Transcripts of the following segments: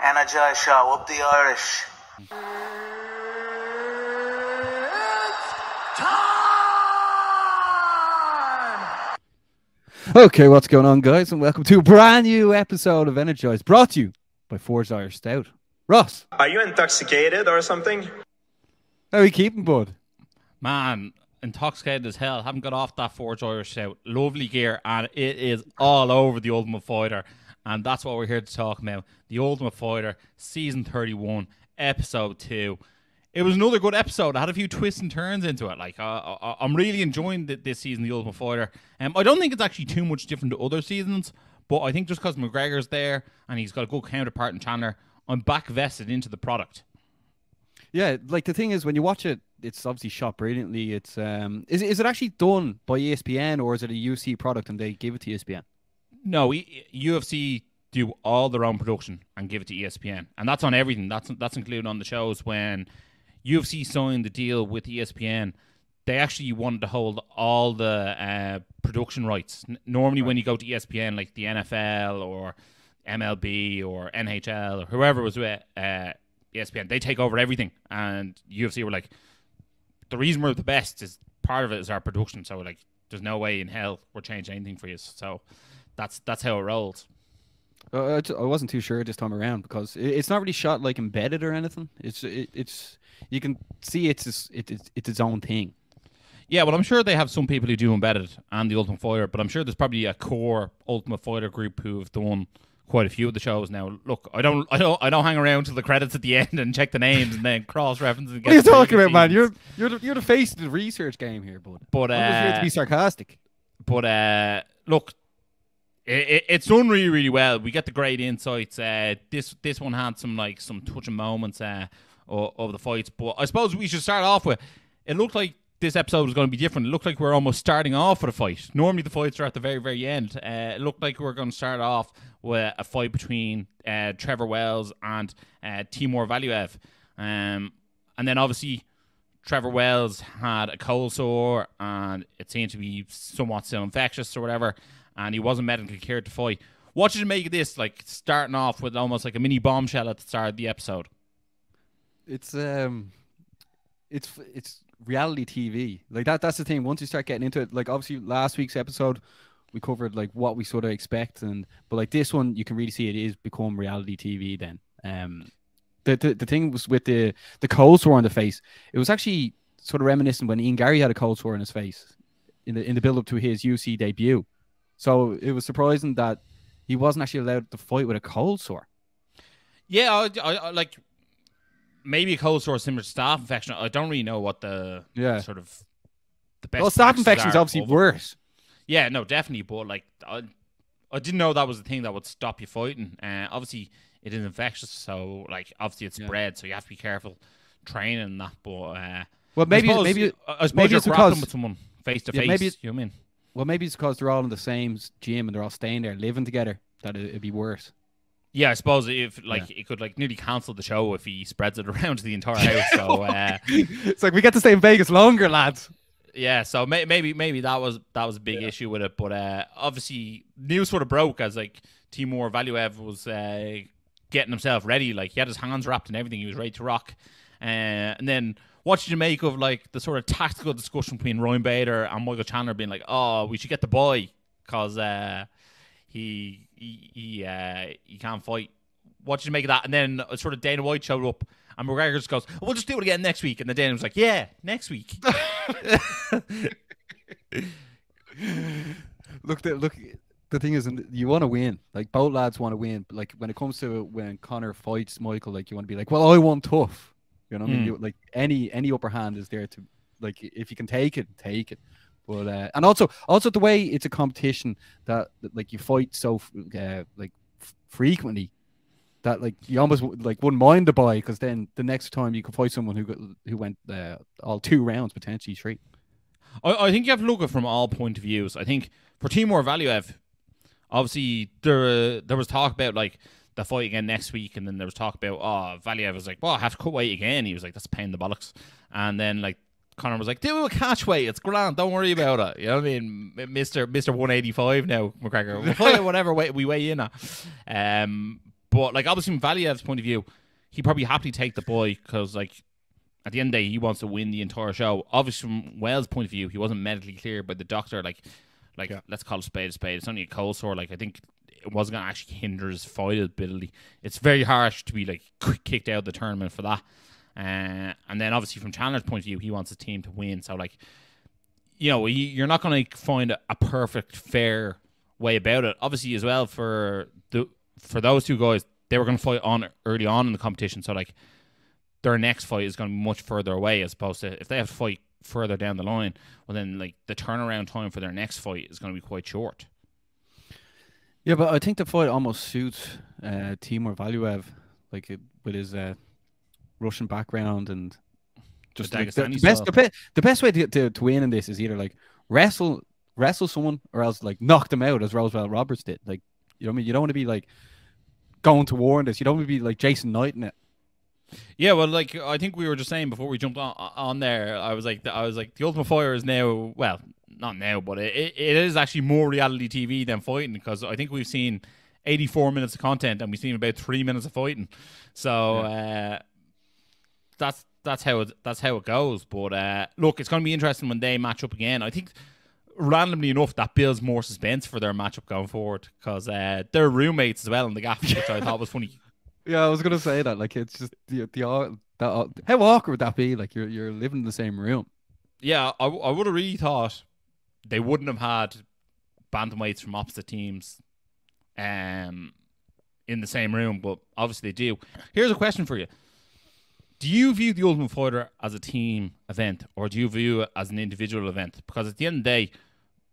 Energized show, up the Irish. Okay, what's going on, guys, and welcome to a brand new episode of Energized, brought to you by Forged Irish Stout. Ross, are you intoxicated or something? how are you keeping, bud? Man, intoxicated as hell. Haven't got off that Forged Irish Stout. Lovely gear, and it is all over the Ultimate Fighter. And that's what we're here to talk about. The Ultimate Fighter, Season 31, Episode 2. It was another good episode. I had a few twists and turns into it. Like, I'm really enjoying this season, The Ultimate Fighter. I don't think it's actually too much different to other seasons, but I think just because McGregor's there and he's got a good counterpart in Chandler, I'm back vested into the product. Yeah, like the thing is, when you watch it, it's obviously shot brilliantly. It's is it actually done by ESPN, or is it a UFC product and they give it to ESPN? No, UFC do all their own production and give it to ESPN, and that's on everything. That's included on the shows. When UFC signed the deal with ESPN, they actually wanted to hold all the production rights. Normally, when you go to ESPN, like the NFL or MLB or NHL or whoever was with ESPN, they take over everything. And UFC were like, the reason we're the best is part of it is our production. So like, there's no way in hell we're changing anything for you. So that's how it rolls. I wasn't too sure this time around because it's not really shot like embedded or anything. It's you can see it's its own thing. Yeah, well, I'm sure they have some people who do embedded and the Ultimate Fighter, but I'm sure there's probably a core Ultimate Fighter group who have done quite a few of the shows now. Look, I don't hang around till the credits at the end and check the names and then cross reference. What are you talking about, man? You're the face of the research game here, bud. But I'm just here to be sarcastic. But look. It's done really, really well. We get the great insights. This one had some touching moments of the fights. But I suppose we should start off with. It looked like this episode was going to be different. It looked like we're almost starting off with a fight. Normally the fights are at the very, very end. It looked like we were going to start off with a fight between Trevor Wells and Timur Valiev. And then obviously Trevor Wells had a cold sore and it seemed to be somewhat still infectious or whatever. And he wasn't medically cleared to fight. What did you make of this? Like starting off with almost like a mini bombshell at the start of the episode. It's reality TV. Like that's the thing. Once you start getting into it, like obviously last week's episode, we covered like what we sort of expect, but like this one, you can really see it is become reality TV. Then, the thing was with the cold sore on the face. It was actually sort of reminiscent when Ian Gary had a cold sore on his face in the build up to his UFC debut. So it was surprising that he wasn't actually allowed to fight with a cold sore. Yeah, I like maybe a cold sore similar to staph infection. I don't really know what the sort of the best. Well, staph infection is obviously worse. Yeah, no, definitely. But like, I didn't know that was the thing that would stop you fighting. Obviously, it is infectious, so like obviously it's spread, so you have to be careful training and that. But well, maybe I suppose you're grappling with someone face to face. You know what I mean? Well, maybe it's because they're all in the same gym and they're all staying there, living together, that it'd be worse. Yeah, I suppose if it could like nearly cancel the show if he spreads it around to the entire house. So it's like we get to stay in Vegas longer, lads. Yeah, so maybe that was a big issue with it, but obviously news sort of broke as like Timur Valiev was getting himself ready. Like he had his hands wrapped and everything, he was ready to rock, and then. What did you make of like the sort of tactical discussion between Ryan Bader and Michael Chandler being like, "Oh, we should get the boy because he can't fight." What did you make of that? And then sort of Dana White showed up, and McGregor just goes, "We'll just do it again next week." And then Dana was like, "Yeah, next week." Look. The thing is, you want to win. Like both lads want to win. But like when it comes to when Conor fights Michael, like you want to be like, "Well, I want tough." You know what I mean? Like any upper hand is there to, like, if you can take it, take it. But and also the way it's a competition that like you fight so frequently that like you almost like wouldn't mind the bye, because then the next time you could fight someone who went all 2 rounds, potentially 3. I think you have to look at it from all point of views. I think for Timur Valiev, obviously there was talk about like the fight again next week, and then there was talk about Valiev was like, well, I have to cut weight again. He was like, that's a pain in the bollocks. And then like Conor was like, do a catch weight. It's grand. Don't worry about it. You know what I mean? Mr. 185 now, McGregor. We'll fight whatever weight we weigh in at. But like obviously from Valiev's point of view, he'd probably happily take the boy because like at the end of the day, he wants to win the entire show. Obviously from Wells' point of view, he wasn't medically cleared by the doctor. Like let's call it a spade. It's only a cold sore. Like I think it wasn't going to actually hinder his fight ability. It's very harsh to be like kicked out of the tournament for that. And then obviously from Chandler's point of view, he wants his team to win. So like, you know, you're not going to find a perfect, fair way about it. Obviously as well for those two guys, they were going to fight on early on in the competition. So like their next fight is going to be much further away as opposed to if they have to fight further down the line, well then like the turnaround time for their next fight is going to be quite short. Yeah, but I think the fight almost suits Timur Valiev, like with his Russian background and just like the best way to win in this is either like wrestle someone or else like knock them out as Roosevelt Roberts did. Like, you know what I mean? You don't want to be like going to war in this. You don't want to be like Jason Knight in it. Yeah, well, like I think we were just saying before we jumped on there, I was like the Ultimate Fighter is now, well, not now, but it is actually more reality TV than fighting because I think we've seen 84 minutes of content and we've seen about 3 minutes of fighting. So that's how it goes. But look, it's going to be interesting when they match up again. I think randomly enough that builds more suspense for their matchup going forward because they're roommates as well in the gaff, which I thought was funny. Yeah, I was gonna say that. Like, it's just how awkward would that be? Like, you're living in the same room. Yeah, I would have really thought they wouldn't have had bantamweights from opposite teams, in the same room, but obviously they do. Here's a question for you: do you view the Ultimate Fighter as a team event, or do you view it as an individual event? Because at the end of the day,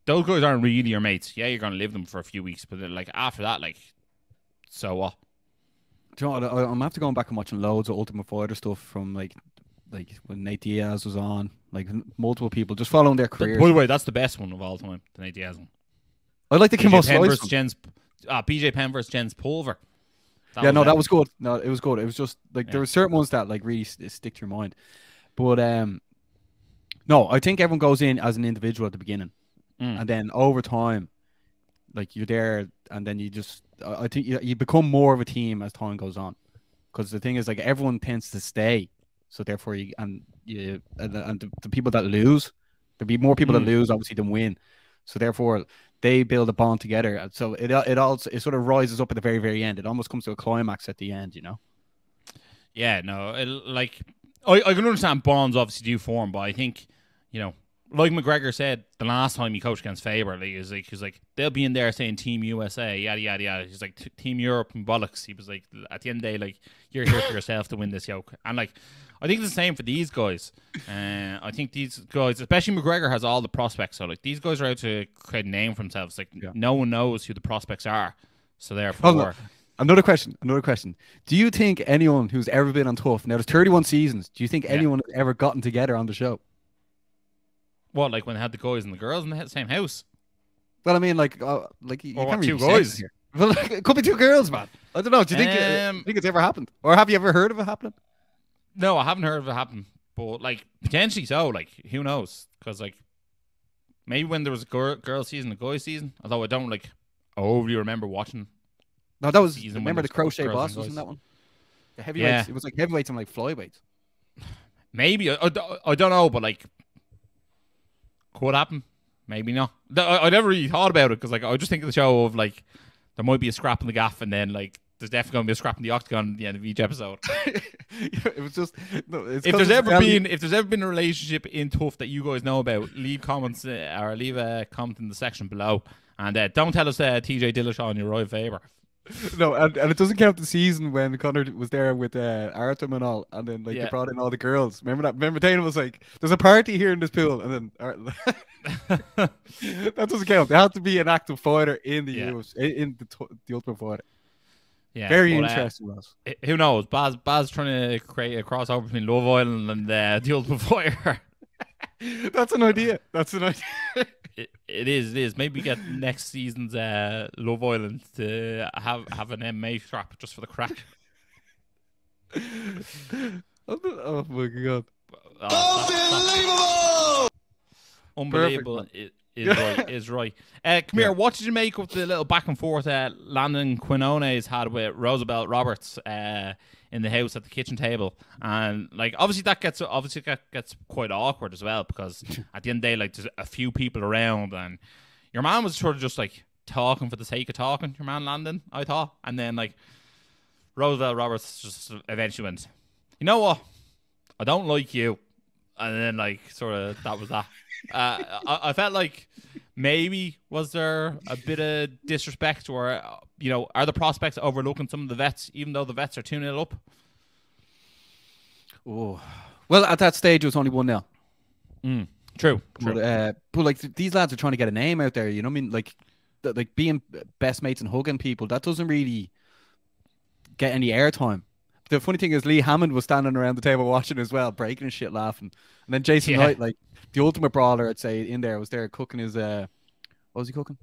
those guys aren't really your mates. Yeah, you're gonna live them for a few weeks, but like after that, like, so what? Do you know what, I'm after going back and watching loads of Ultimate Fighter stuff from like when Nate Diaz was on, like multiple people just following their careers. By the way, that's the best one of all time, the Nate Diaz one. I like the Kimbo Slice BJ Penn versus Jens Pulver. That was good. No, it was good. It was just like there were certain ones that like really stick to your mind. But no, I think everyone goes in as an individual at the beginning, and then over time, like you're there, and then you just I think you become more of a team as time goes on. Because the thing is, like, everyone tends to stay, so therefore the people that lose, there'll be more people that lose obviously than win, so therefore they build a bond together. So it sort of rises up at the very, very end. It almost comes to a climax at the end, you know. Yeah, no, I can understand bonds obviously do form, but I think, you know, like McGregor said the last time he coached against Faber, like, he's like they'll be in there saying Team USA, yada yada yada. He's like Team Europe and bollocks. He was like, at the end of the day, like, you're here for yourself to win this yoke. And like, I think it's the same for these guys. I think these guys, especially McGregor, has all the prospects. So like, these guys are out to create a name for themselves. Like, no one knows who the prospects are. So therefore, Another question. Do you think anyone who's ever been on TUF, now there's 31 seasons, do you think anyone has ever gotten together on the show? What, like when they had the guys and the girls in the same house? Well, I mean, like you can't really two guys here. Well, like, it could be two girls, man. I don't know. Do you think it's ever happened, or have you ever heard of it happening? No, I haven't heard of it happen, but like potentially so. Like, who knows? Because like maybe when there was a girl season, a guy season. Although I don't like overly remember watching. No, that was remember the Crochet Boss was in that one. The heavyweights. It was like heavyweights and like flyweights. Maybe I don't know, but like. Could happen, maybe not. I never really thought about it because like I just think of the show of like there might be a scrap in the gaff and then like there's definitely going to be a scrap in the octagon at the end of each episode. It was just if there's ever been a relationship in TUF that you guys know about, leave comments or leave a comment in the section below, and don't tell us TJ Dillashaw and Uriah Faber. No, and it doesn't count the season when Conor was there with Artem and all, and then like they brought in all the girls. Remember that? Remember Dana was like, "There's a party here in this pool," and then that doesn't count. There has to be an active fighter in the UFC, in the Ultimate Fighter. Yeah, very interesting. Ross. Who knows? Baz trying to create a crossover between Love Island and the Ultimate Fighter. That's an idea. It is. Maybe get next season's Love Island to have an MMA strap just for the crack. Oh my god! Unbelievable. Is right. Come here. What did you make of the little back and forth Landon Quinones had with Roosevelt Roberts in the house at the kitchen table? And like obviously that gets quite awkward as well, because at the end of the day, like there's a few people around, and your man was sort of just like talking for the sake of talking. Your man Landon, I thought, and then like Roosevelt Roberts just eventually went, you know what? I don't like you, and then like sort of that was that. I felt like maybe was there a bit of disrespect, or are the prospects overlooking some of the vets, even though the vets are 2-0 up? Oh, well, at that stage it was only 1-0. True. But like these lads are trying to get a name out there. You know what I mean? Like being best mates and hugging people, that doesn't really get any airtime. The funny thing is Lee Hammond was standing around the table watching as well, breaking his shit laughing. And then Jason Knight, like the ultimate brawler, I'd say, in there, was there cooking his what was he cooking?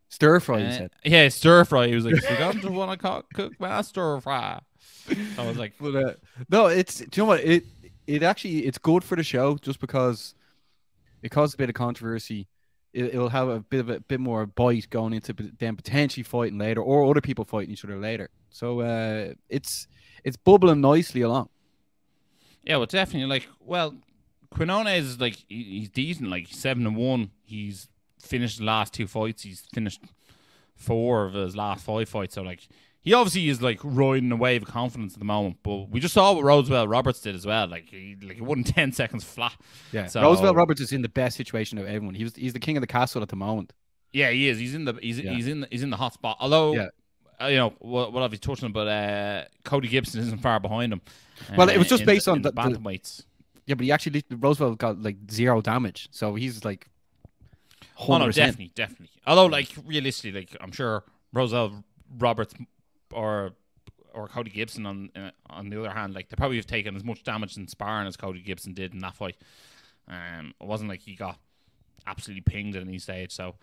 Stir fry, he said. Yeah, stir fry. He was like, you don't want to cook my stir fry. I was like, but, no, do you know what? It actually, it's good for the show just because it caused a bit of controversy. It'll have a bit more bite going into them potentially fighting later, or other people fighting each other later. So it's bubbling nicely along. Yeah, well, definitely. Like, well, Quinones is like he's decent. Like 7-1. He's finished the last 2 fights. He's finished 4 of his last 5 fights. So like he obviously is like riding a wave of confidence at the moment. But we just saw what Roosevelt Roberts did as well. Like he won 10 seconds flat. Yeah, so, Roosevelt Roberts is in the best situation of everyone. He's the king of the castle at the moment. Yeah, he is. He's in the hot spot. Although. What have you touched on? But Cody Gibson isn't far behind him. Well, it was just based on the bantamweights. Yeah, but he actually Roosevelt got like 0 damage, so he's like 100%. Oh no, definitely. Although, like realistically, like I'm sure Roosevelt Roberts or Cody Gibson on the other hand, like they probably have taken as much damage in sparring as Cody Gibson did in that fight. It wasn't like he got absolutely pinged at any stage. So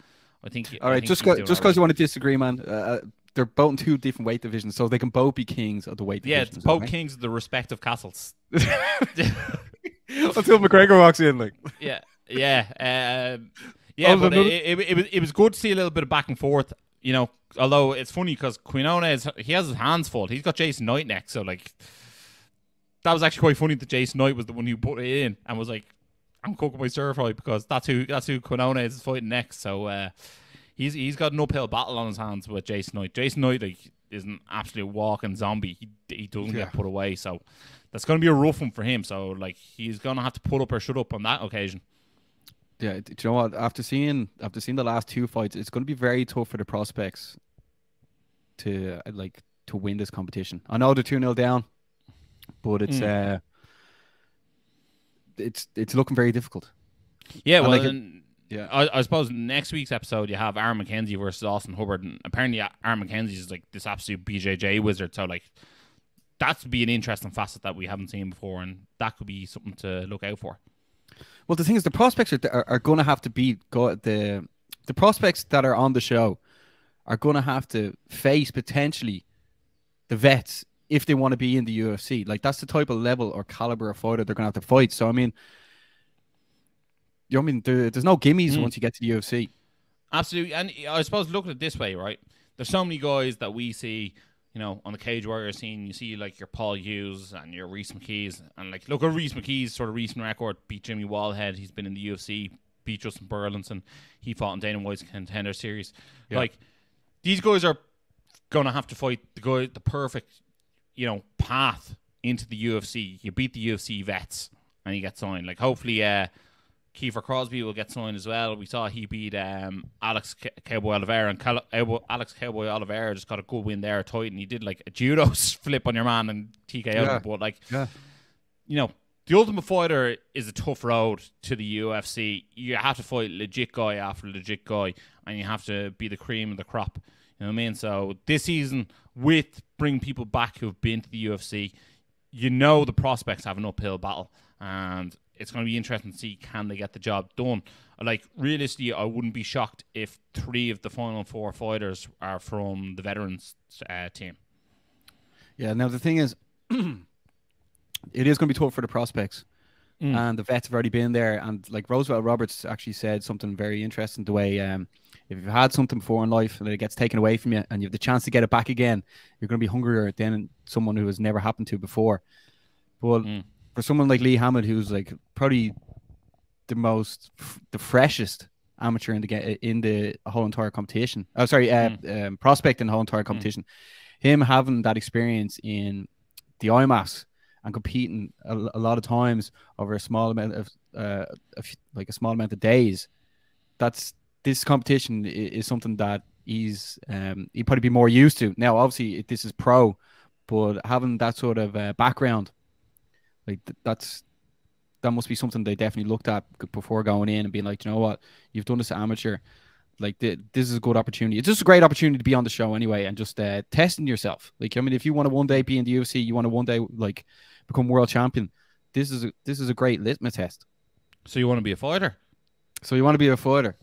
I think. All right, just because you want to disagree, man. They're both in 2 different weight divisions, so they can both be kings of the weight divisions. Yeah, both kings of the respective castles. Until McGregor walks in, like. Yeah. But it was good to see a little bit of back and forth. Although it's funny because Quinones, he has his hands full. He's got Jason Knight next, so like that was actually quite funny that Jason Knight was the one who put it in and was like, "I'm cooking my stir fry," because that's who Quinones is fighting next. So. He's got an uphill battle on his hands with Jason Knight. Jason Knight is an absolute walking zombie. He doesn't get put away, so that's going to be a rough one for him. So like he's going to have to put up or shut up on that occasion. Yeah, do you know what? After seeing the last 2 fights, it's going to be very tough for the prospects to win this competition. I know they're 2-0 down, but it's looking very difficult. Yeah, well. Yeah, I suppose next week's episode you have Aaron McKenzie versus Austin Hubbard, and apparently Aaron McKenzie is like this absolute BJJ wizard. So like that would be an interesting facet that we haven't seen before, and that could be something to look out for. Well, the thing is, the prospects are going to have to beat the prospects that are on the show are going to have to face potentially the vets if they want to be in the UFC. Like that's the type of level or caliber of fighter they're going to have to fight. So I mean. There's no gimmies once you get to the UFC. Absolutely. And I suppose look at it this way, right? There's so many guys that we see, on the Cage Warrior scene. You see like your Paul Hughes and your Reece McKees. And like, look at Reece McKee's sort of recent record. Beat Jimmy Wallhead. He's been in the UFC. Beat Justin Burlinson. He fought in Dana White's Contender Series. Yeah. Like, these guys are going to have to fight the perfect, path into the UFC. You beat the UFC vets and you get signed. Like, hopefully, Kiefer Crosby will get signed as well. We saw he beat Alex Cowboy Oliveira, and Alex Cowboy Oliveira just got a good win there at Titan. He did like a judo flip on your man and TKO him. But like, the Ultimate Fighter is a tough road to the UFC. You have to fight legit guy after legit guy, and you have to be the cream of the crop. You know what I mean? So this season, with bringing people back who have been to the UFC, the prospects have an uphill battle, and it's going to be interesting to see can they get the job done. Like, realistically, I wouldn't be shocked if 3 of the final 4 fighters are from the veterans team. Yeah, now the thing is, it is going to be tough for the prospects. and the vets have already been there. And like Roosevelt Roberts actually said something very interesting. The way if you've had something before in life and it gets taken away from you, and you have the chance to get it back again, you're going to be hungrier than someone who has never happened to before. But for someone like Lee Hammond, who's like probably the freshest amateur in the whole entire competition. Prospect in the whole entire competition. Him having that experience in the IMAFs and competing a lot of times over a small amount of a small amount of days. This competition is something that he'd probably be more used to. Now, obviously, this is pro, but having that sort of background, like that must be something they definitely looked at before going in and being like, you know what, you've done this amateur. Like this is a good opportunity. It's just a great opportunity to be on the show anyway, and just testing yourself. Like, I mean, if you want to one day be in the UFC, you want to one day like become world champion. This is a great litmus test. So you want to be a fighter? Do you want to be a fighter?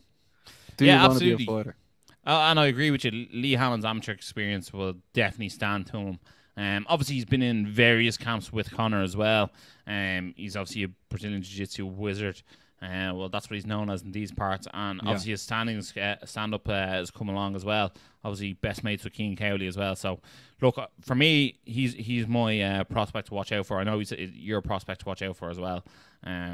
And I agree with you. Lee Hammond's amateur experience will definitely stand to him. Obviously, he's been in various camps with Conor as well. He's obviously a Brazilian Jiu-Jitsu wizard. Well, that's what he's known as in these parts. And obviously, his stand-up has come along as well. Obviously, best mates with Keane Cowley as well. So, look, for me, he's my prospect to watch out for. I know he's your prospect to watch out for as well.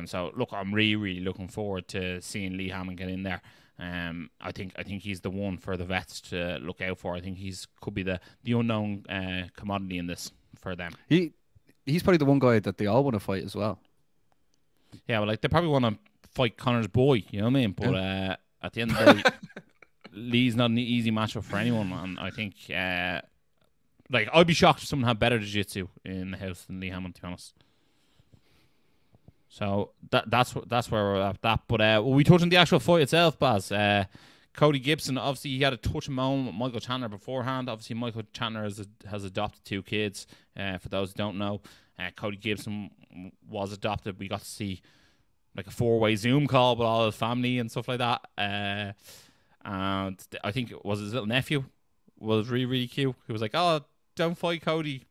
So, look, I'm really, really looking forward to seeing Lee Hammond get in there. I think he's the one for the vets to look out for. I think could be the unknown commodity in this for them. He's probably the one guy that they all want to fight as well. Yeah, well, like they probably want to fight Conor's boy, you know what I mean? But at the end of the day, Lee's not an easy matchup for anyone, and I think like I'd be shocked if someone had better jiu-jitsu in the house than Lee Hammond, to be honest. So that's where we're at that. But we touched on the actual fight itself, Baz. Cody Gibson, obviously, he had a touching moment with Michael Chandler beforehand. Obviously, Michael Chandler has adopted 2 kids. For those who don't know, Cody Gibson was adopted. We got to see like a 4-way Zoom call with all his family and stuff like that. And I think it was his little nephew was really, really cute. He was like, "Oh, don't fight Cody."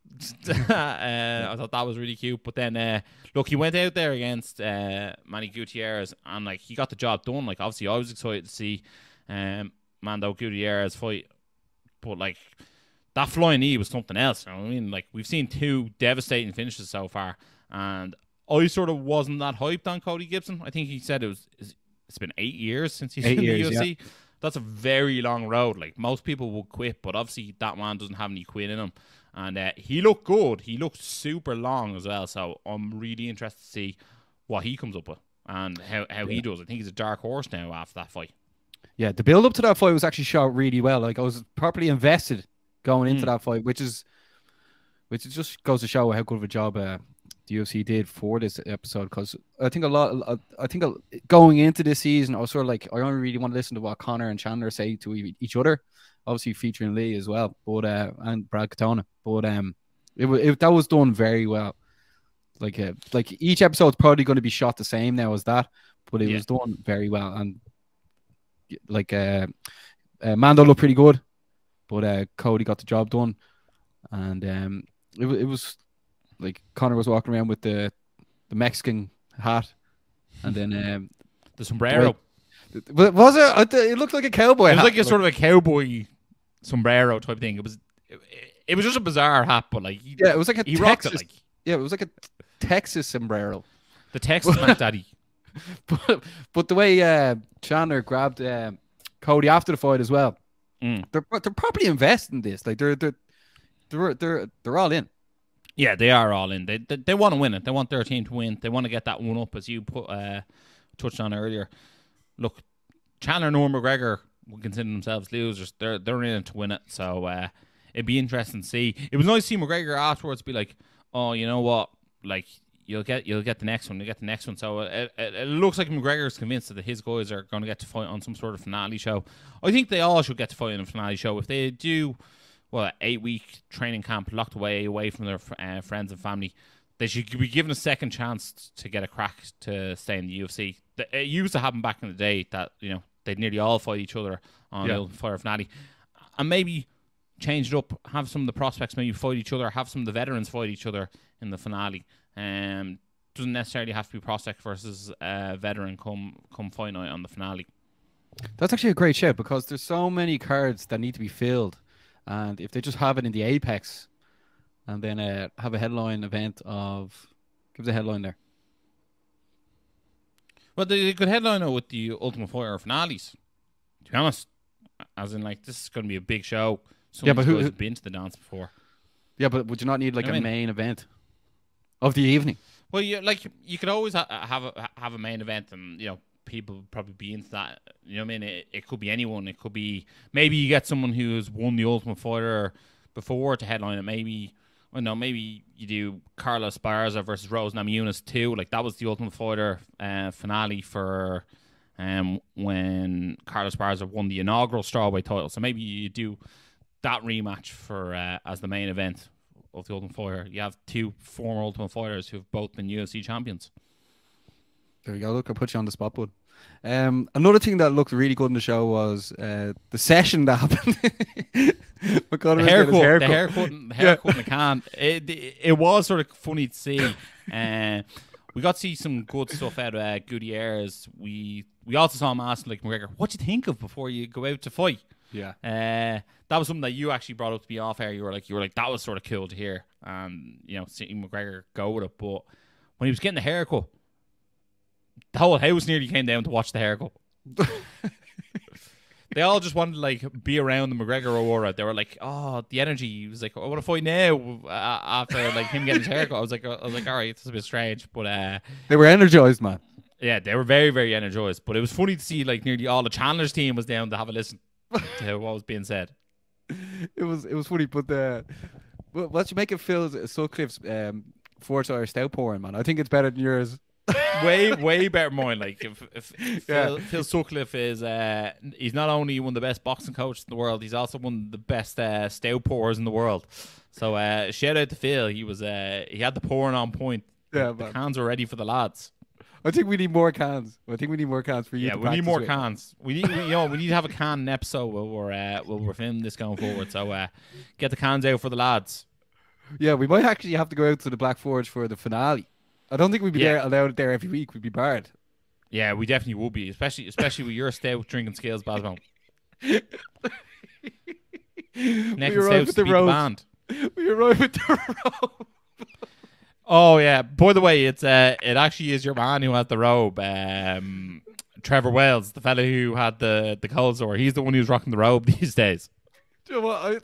I thought that was really cute. But then, look, he went out there against Manny Gutierrez, and like he got the job done. Like, obviously, I was excited to see Mando Gutierrez fight, but like that flying knee was something else. You know what I mean? Like, we've seen 2 devastating finishes so far, and I sort of wasn't that hyped on Cody Gibson. I think he said it's been 8 years since he's in the UFC. Yeah. That's a very long road. Like, most people would quit, but obviously that man doesn't have any quit in him. And he looked good. He looked super long as well. So I'm really interested to see what he comes up with and how he does. I think he's a dark horse now after that fight. Yeah, the build up to that fight was actually shot really well. Like, I was properly invested going into that fight, which just goes to show how good of a job the UFC did for this episode. Because I think going into this season, I was sort of like, I only really want to listen to what Conor and Chandler say to each other. Obviously featuring Lee as well, but and Brad Katona. But that was done very well. Like each episode's probably going to be shot the same now as that, but it was done very well. And like Mando looked pretty good, but Cody got the job done. And it was like Conor was walking around with the Mexican hat, and then the sombrero. Was it? It looked like a cowboy hat. It was like a sort of a cowboy sombrero type thing. It was just a bizarre hat, but like it was like a Texas. It, like. Yeah, it was like a Texas sombrero. The Texas Mac Daddy. But the way Chandler grabbed Cody after the fight as well, they're properly invested in this. Like they're all in. Yeah, they are all in. They want to win it. They want their team to win. They want to get that one up, as you touched on earlier. Look, Chandler nor McGregor would consider themselves losers. They're in it to win it. So it'd be interesting to see. It was nice to see McGregor afterwards be like, "Oh, you know what? Like, you'll get the next one. You'll get the next one." So it looks like McGregor's convinced that his guys are going to get to fight on some sort of finale show. I think they all should get to fight in a finale show. If they do, well, 8-week training camp locked away from their friends and family, they should be given a second chance to get a crack to stay in the UFC. It used to happen back in the day that, you know, they'd nearly all fight each other on Fire Finale. And maybe change it up, have some of the prospects maybe fight each other, have some of the veterans fight each other in the finale. doesn't necessarily have to be prospect versus veteran come fight night on the finale. That's actually a great shout because there's so many cards that need to be filled, and if they just have it in the Apex, and then have a headline event of give the headline there. Well, they could headline it with the Ultimate Fighter finales. To be honest, as in like this is going to be a big show. Yeah, but who's been to the dance before? Yeah, but would you not need like a main event of the evening? Well, you could always have a main event, and people would probably be into that. You know what I mean? It could be anyone. It could be maybe you get someone who's won the Ultimate Fighter before to headline it. Maybe you do Carlos Esparza versus Rose Namajunas too. Like that was the Ultimate Fighter finale for when Carlos Esparza won the inaugural strawweight title. So maybe you do that rematch for as the main event of the Ultimate Fighter. You have two former Ultimate Fighters who've both been UFC champions. There you go. Look, I put you on the spot, bud. Another thing that looked really good in the show was the session that happened. The haircut in the can. It was sort of funny to see. We got to see some good stuff out of Gutierrez. We also saw him ask like McGregor, "What do you think of before you go out to fight?" Yeah. That was something that you actually brought up to me off air. You were like, that was sort of cool to hear. Seeing McGregor go with it. But when he was getting the haircut, the whole house nearly came down to watch the haircut. They all just wanted to like be around the McGregor aura. They were like, "Oh, the energy." He was like, "I want to fight now." After like him getting his haircut, I was like, "All right, it's a bit strange," but they were energized, man. Yeah, they were very, very energized. But it was funny to see like nearly all the Chandler's team was down to have a listen to what was being said. It was funny, but what you make it feel Sutcliffe's Forza or stout pouring, man. I think it's better than yours. way better than mine. Like if Phil Sutcliffe is he's not only one of the best boxing coaches in the world, he's also one of the best stout pourers in the world. So shout out to Phil. He was he had the pouring on point. Yeah, the cans were ready for the lads. I think we need more cans. I think we need more cans for you. Yeah, we need more cans. We need we need to have a can episode where we're filming this going forward. So get the cans out for the lads. Yeah, we might actually have to go out to the Black Forge for the finale. I don't think we'd be allowed there every week. We'd be barred. Yeah, we definitely would be, especially with your stout drinking skills, Basmo. Next stouts to beat the band. We arrive with the robe. Oh yeah. By the way, it actually is your man who has the robe. Trevor Wells, the fella who had the cold sore. He's the one who's rocking the robe these days. Do you know what?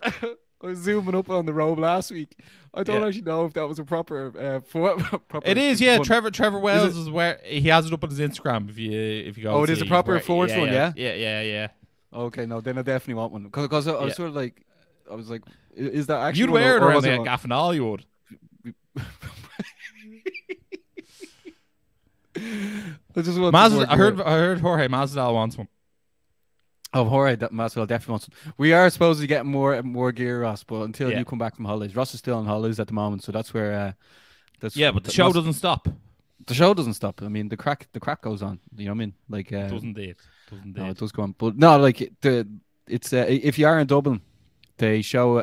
I was zooming up on the robe last week. I don't actually know if that was a proper proper. It is, yeah. One. Trevor Wells is where he has it up on his Instagram. If you go. Oh, it is a proper Forge one, yeah. Yeah. Okay, no, then I definitely want one because I was sort of like, I was like, is that actually? You'd wear it around like a gaff and all, you would. I heard Jorge Masvidal wants one. Oh, Jorge Masvidal definitely wants one. We are supposed to get more gear, Ross, but until you come back from holidays, Ross is still on holidays at the moment, so that's where. But the show doesn't stop. The show doesn't stop. I mean, the crack goes on. You know what I mean? Like, it does indeed. No, it does go on. But no, like it's if you are in Dublin, they show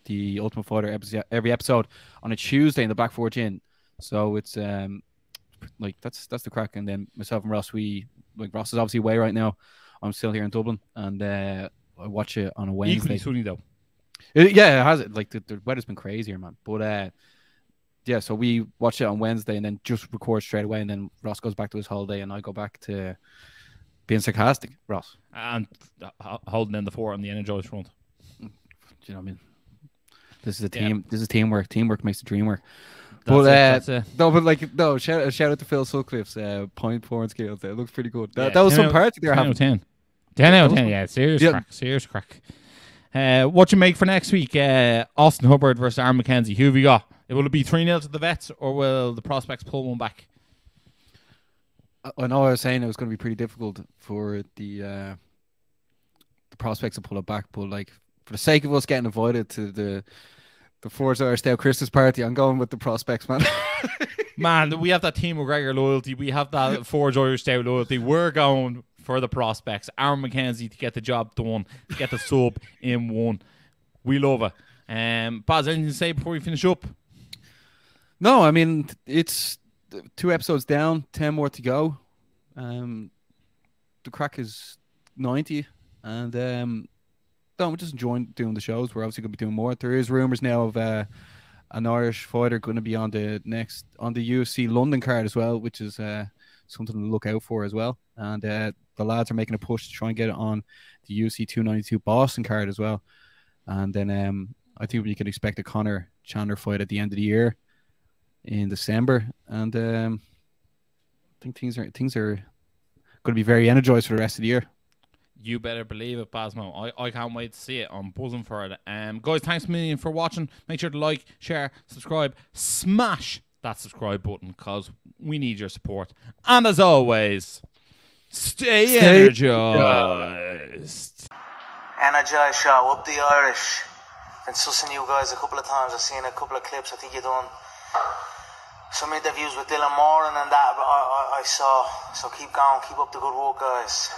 the Ultimate Fighter every episode on a Tuesday in the Black Forge Inn. So it's like that's the crack. And then myself and Ross, Ross is obviously away right now. I'm still here in Dublin, and I watch it on a Wednesday. Equally sunny though. It has it. Like the weather's been crazy here, man. But yeah, so we watch it on Wednesday and then just record straight away, and then Ross goes back to his holiday, and I go back to being sarcastic, Ross. And holding in the fort on the Energized front. Do you know what I mean? This is a team. This is teamwork. Teamwork makes the dream work. That's it. No, shout out to Phil Sutcliffe's point pouring skills. It looks pretty good. That was some party there. 10 out of 10. 10 out of 10, yeah. Serious crack. What you make for next week? Austin Hubbard versus Aaron McKenzie. Who have you got? Will it be 3-0 to the Vets, or will the Prospects pull one back? I know I was saying it was going to be pretty difficult for the Prospects to pull it back, but like for the sake of us getting invited to the Forza Stale Christmas party, I'm going with the Prospects, man. Man, we have that Team McGregor loyalty. We have that Forge Irish Stout loyalty. We're going for the Prospects. Aaron McKenzie to get the job done, to get the sub in one. We love it. Baz, anything to say before we finish up? No, I mean, it's 2 episodes down, 10 more to go. The crack is 90, and no, we're just enjoying doing the shows. We're obviously going to be doing more. There is rumors now of an Irish fighter going to be on the UFC London card as well, which is something to look out for as well. And the lads are making a push to try and get it on the UFC 292 Boston card as well. And then I think we can expect a Conor Chandler fight at the end of the year in December. And I think things are going to be very energized for the rest of the year. You better believe it, Basmo. I can't wait to see it. I'm buzzing for it. Guys, thanks a million for watching. Make sure to like, share, subscribe, smash that subscribe button because we need your support. And as always, stay energized. Energized show, up the Irish. Been sussing you guys a couple of times. I've seen a couple of clips. I think you've done some interviews with Dylan Moran and that I saw. So keep going, keep up the good work, guys.